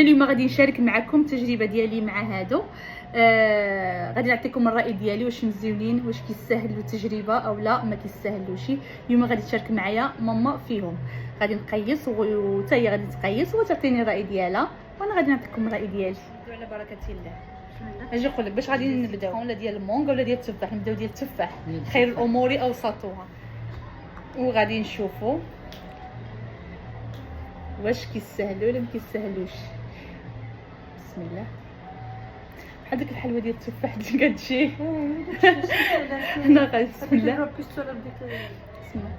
اليوم غادي نشارك معكم التجربه ديالي مع هادو. غادي نعطيكم الراي ديالي واش مزيونين، واش كيستاهلوا التجربه او لا ما كيستاهلوش. اليوم غادي تشارك معايا ماما فيهم، غادي نقيس وحتى هي غادي تقيس وتعطيني الراي ديالها وانا غادي نعطيكم الراي ديالي على بركه الله. اجي نقول لك باش غادي نبداو، ولا ديال المونغ ولا ديال التفاح. نبداو ديال التفاح، خير الامور اوسطها، وغادي نشوفوا واش كيستاهلوا ولا ما كيستاهلوش. بسم الله. بحال ديك الحلوه ديال التفاح اللي كتجي هنا غادي بسم الله. بسم الله.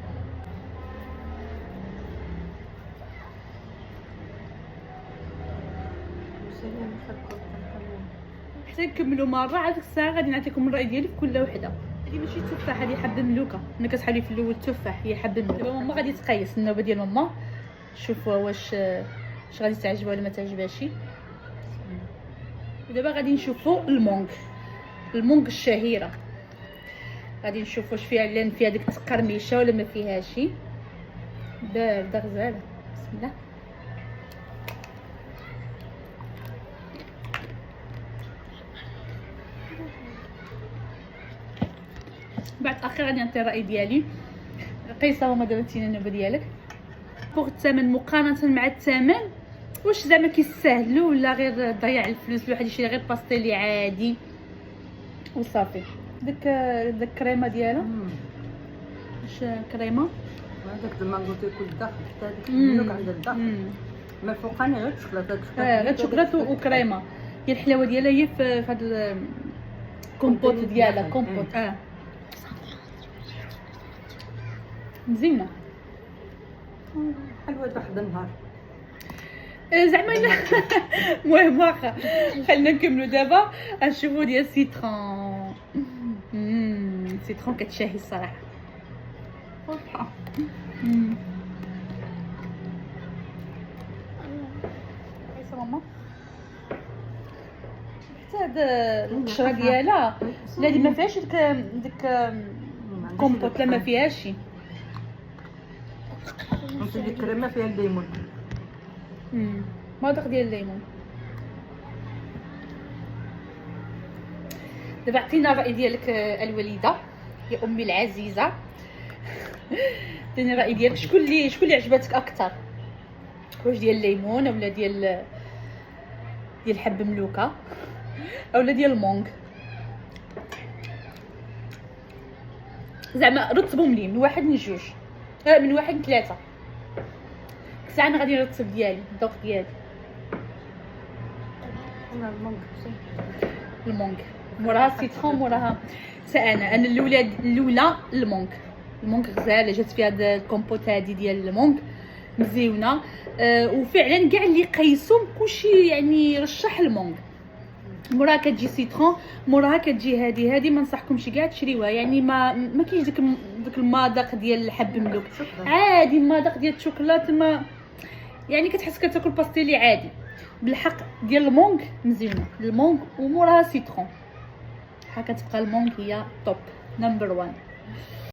حتى نكملوا مره عاد ديك الساعه غادي نعطيكم الراي ديالي في كل وحده. هذه ماشي تفاح، هذه حبه ملوكه. انا كتحالي في الاول التفاح، هي حبه ملوكه. دابا ماما غادي تقيس النوبه ديال ماما، شوفوا واش غادي تعجبها ولا ما تعجبهاش. ودابا غادي نشوفوا المونغ الشهيره، غادي نشوفوا واش فيها لان فيها ديك التقرميشه ولا ما فيهاش. بارده غزاله. بسم الله. بعد اخيرا غادي نعطي الراي ديالي. قيسه هما دابا تينا النوبه ديالك. فوق الثمن مقارنه مع الثمن، واش زعما كيستاهلوا ولا غير ضياع الفلوس؟ الواحد يشري غير باستيلي عادي وصافي. داك الكريمه ديالها واش كريمه؟ هذاك المانغو تيكون الداخل، حتى هذيك الملوك عندها الداخل، ما فوقاني غير الشوكولاته. غير شوكولاته وكريمه. هي الحلاوه ديالها هي في هذا الكومبوت ديالها. كومبوت مزينه، حلوه واحد النهار زعما. المهم واخا خلينا نكملوا دابا. نشوفوا ديال السيترون. السيترون كتشاهي الصراحه. عيسى ماما حتى هاد القشره ديالها لا دي ما فيهاش ديك كومبوت، لا ما فيهاش. ديك الكريمه فيها الليمون. ما داك ديال الليمون. دابا عطينا الراي ديالك الوليده يا امي العزيزه. عطيني الراي ديالك. شكون اللي عجبتك اكثر؟ واش ديال الليمون ولا ديال حب ملوكه اولا ديال المونغ؟ زعما رتبهم لي من واحد من جوج، من واحد من ثلاثه. ساعه انا غادي نرتب ديالي الذوق ديالي. انا المونغ موراها السيترون موراها انا الاولى المونغ غزاله. جات فيها هاد الكومبوت هادي ديال المونغ مزيونه. وفعلا كاع اللي قيسوا كلشي يعني رشح المونغ. موراها كتجي سيترون، موراها كتجي هادي ما نصحكمش كاع تشريوها. يعني ما كاينش داك المذاق ديال حب ملوك عادي. المذاق ديال الشوكولاته ما يعني كتحس كتاكل باستيلي عادي. بالحق ديال المونغ مزيونه. المونغ وموراها سيترون. ها كتبقى المونغ هي توب نمبر 1.